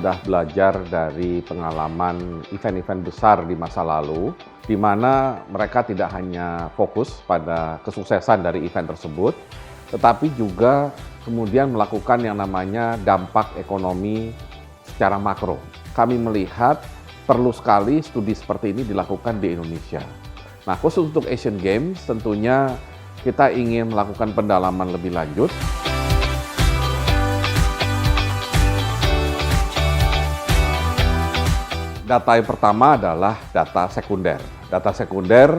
sudah belajar dari pengalaman event-event besar di masa lalu, di mana mereka tidak hanya fokus pada kesuksesan dari event tersebut, tetapi juga kemudian melakukan yang namanya dampak ekonomi secara makro. Kami melihat perlu sekali studi seperti ini dilakukan di Indonesia. Nah, khusus untuk Asian Games tentunya kita ingin melakukan pendalaman lebih lanjut. Data yang pertama adalah data sekunder. Data sekunder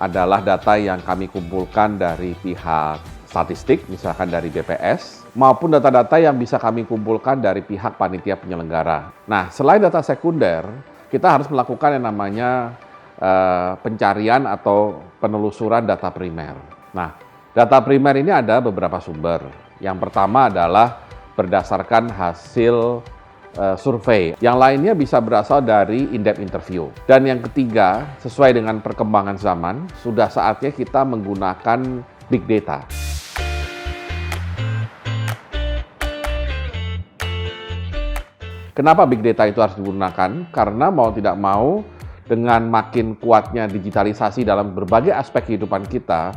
adalah data yang kami kumpulkan dari pihak statistik, misalkan dari BPS, maupun data-data yang bisa kami kumpulkan dari pihak panitia penyelenggara. Nah, selain data sekunder, kita harus melakukan yang namanya pencarian atau penelusuran data primer. Nah, data primer ini ada beberapa sumber. Yang pertama adalah berdasarkan hasil survei. Yang lainnya bisa berasal dari in-depth interview. Dan yang ketiga, sesuai dengan perkembangan zaman, sudah saatnya kita menggunakan big data. Kenapa big data itu harus digunakan? Karena mau tidak mau, dengan makin kuatnya digitalisasi dalam berbagai aspek kehidupan kita,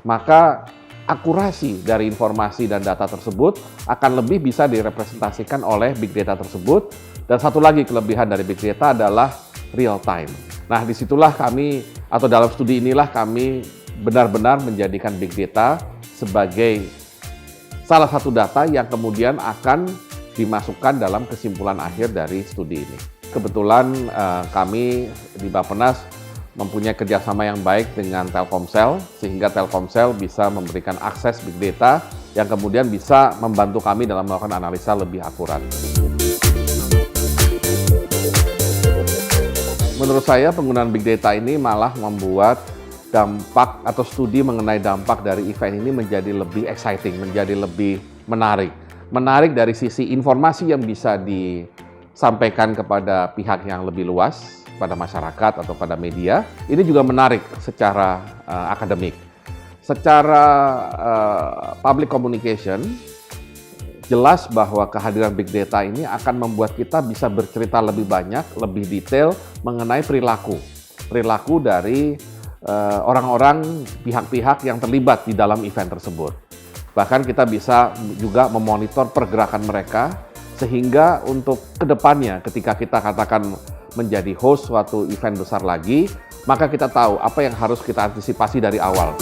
maka akurasi dari informasi dan data tersebut akan lebih bisa direpresentasikan oleh big data tersebut. Dan satu lagi kelebihan dari big data adalah real time. Nah, disitulah kami, atau dalam studi inilah kami benar-benar menjadikan big data sebagai salah satu data yang kemudian akan dimasukkan dalam kesimpulan akhir dari studi ini. Kebetulan kami di Bappenas mempunyai kerjasama yang baik dengan Telkomsel, sehingga Telkomsel bisa memberikan akses big data yang kemudian bisa membantu kami dalam melakukan analisa lebih akurat. Menurut saya penggunaan big data ini malah membuat dampak atau studi mengenai dampak dari event ini menjadi lebih exciting, menjadi lebih menarik. Menarik dari sisi informasi yang bisa disampaikan kepada pihak yang lebih luas, pada masyarakat atau pada media. Ini juga menarik secara akademik. Secara public communication, jelas bahwa kehadiran big data ini akan membuat kita bisa bercerita lebih banyak, lebih detail mengenai perilaku dari orang-orang, pihak-pihak yang terlibat di dalam event tersebut. Bahkan kita bisa juga memonitor pergerakan mereka, sehingga untuk kedepannya ketika kita katakan menjadi host suatu event besar lagi, maka kita tahu apa yang harus kita antisipasi dari awal.